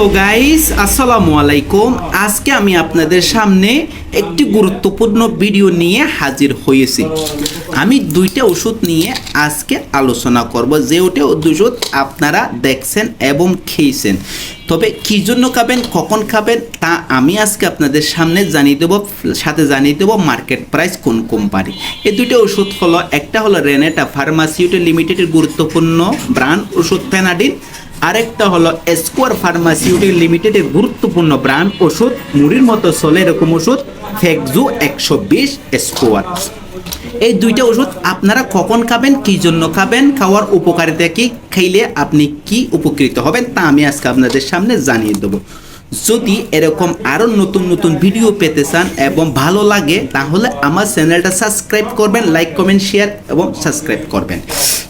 Hello guys, আসসালামু আলাইকুম। আজকে আমি আপনাদের সামনে একটি গুরুত্বপূর্ণ ভিডিও নিয়ে হাজির হয়েছি। আমি দুইটা ওষুধ নিয়ে আজকে আলোচনা করব, যে ওষুধ আপনারা দেখছেন এবং খেয়েছেন। তবে কী জন্য খাবেন, কখন খাবেন তা আমি আজকে আপনাদের সামনে জানিয়ে দেবো, সাথে জানিয়ে দেবো মার্কেট প্রাইস কোন কোম্পানি। এই দুইটা ওষুধ হলো, একটা হলো রেনেটা ফার্মাসিউটিক্যাল লিমিটেডের গুরুত্বপূর্ণ ব্র্যান্ড ওষুধ ফেনাডিন, আরেকটা হলো স্কোয়ার ফার্মাসিউটিক্যাল লিমিটেডের গুরুত্বপূর্ণ ব্র্যান্ড ওষুধ, মুড়ির মতো চলে এরকম ওষুধ ফেকজু 120 স্কোয়ার। এই দুইটা ওষুধ আপনারা কখন খাবেন, কী জন্য খাবেন, খাওয়ার উপকারিতা কি, খাইলে আপনি কি উপকৃত হবেন তা আমি আজকে আপনাদের সামনে জানিয়ে দেবো। যদি এরকম আরও নতুন নতুন ভিডিও পেতে চান এবং ভালো লাগে তাহলে আমার চ্যানেলটা সাবস্ক্রাইব করবেন, লাইক কমেন্ট শেয়ার এবং সাবস্ক্রাইব করবেন।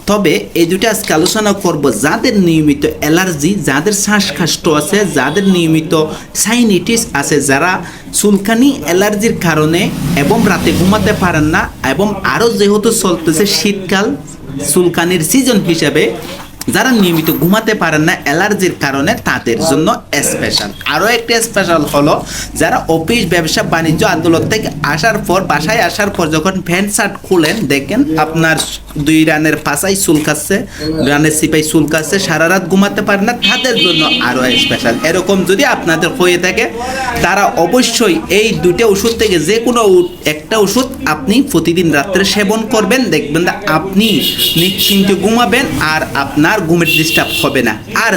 তবে এই দুটো আজকে আলোচনা করব যাদের নিয়মিত অ্যালার্জি, যাদের শ্বাসকষ্ট আছে, যাদের নিয়মিত সাইনাইটিস আছে, যারা চুলকানি অ্যালার্জির কারণে এবং রাতে ঘুমাতে পারেন না, এবং আরও যেহেতু চলতেছে শীতকাল চুলকানির সিজন হিসাবে, যারা নিয়মিত ঘুমাতে পারেন না অ্যালার্জির কারণে, তাদের জন্য স্পেশাল। আরও একটা স্পেশাল হলো যারা অফিস, ব্যবসা বাণিজ্য, আদালত থেকে আসার পর, বাসায় আসার পর যখন প্যান্ট শার্ট খুলেন দেখেন আপনার 2 রানের পাশায় চুলকাচ্ছে, রানের সিপাই চুলকাচ্ছে, সারা রাত ঘুমাতে পারেন না, তাদের জন্য আরও স্পেশাল। এরকম যদি আপনাদের হয়ে থাকে তারা অবশ্যই এই দুটো ওষুধ থেকে যে কোনো একটা ওষুধ আপনি প্রতিদিন রাত্রে সেবন করবেন, দেখবেন না আপনি নিশ্চিন্তে ঘুমাবেন আর আপনার ঘুমের ডিস্টার্ব হবে না। আর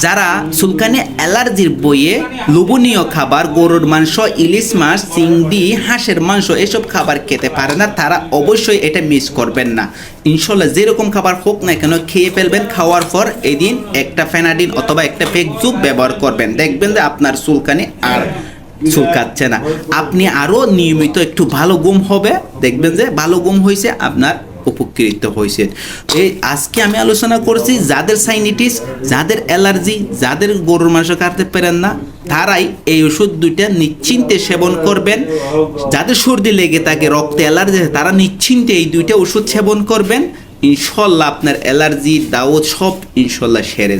যারা চুলকানি অ্যালার্জির বইয়ে লোভনীয় খাবার, গরুর মাংস, ইলিশ মাছ, চিংড়ি, হাঁসের মাংস এসব খাবার খেতে পারে না, তারা অবশ্যই এটা মিস করবেন না। ইনশাল্লাহ যেরকম খাবার হোক না কেন খেয়ে ফেলবেন, খাওয়ার পর এদিন একটা ফেনাডিন অথবা একটা ফেকজু ব্যবহার করবেন, দেখবেন যে আপনার চুলকানি আর চুলকাচ্ছে না, আপনি আরও নিয়মিত একটু ভালো ঘুম হবে, দেখবেন যে ভালো ঘুম হয়েছে, আপনার উপকৃত হয়েছে। এই আজকে আমি আলোচনা করছি যাদের সাইনাইটিস, যাদের অ্যালার্জি, যাদের গরুর মাংস খেতে পারেন না, তারাই এই ওষুধ দুইটা নিশ্চিন্তে সেবন করবেন। যাদের সর্দি লেগে থাকে, রক্তে অ্যালার্জি, তারা নিশ্চিন্তে এই দুইটা ওষুধ সেবন করবেন। ইনশাল্লাহ আপনার অ্যালার্জি দাওয়াত সব ইনশাল্লাহ সেরে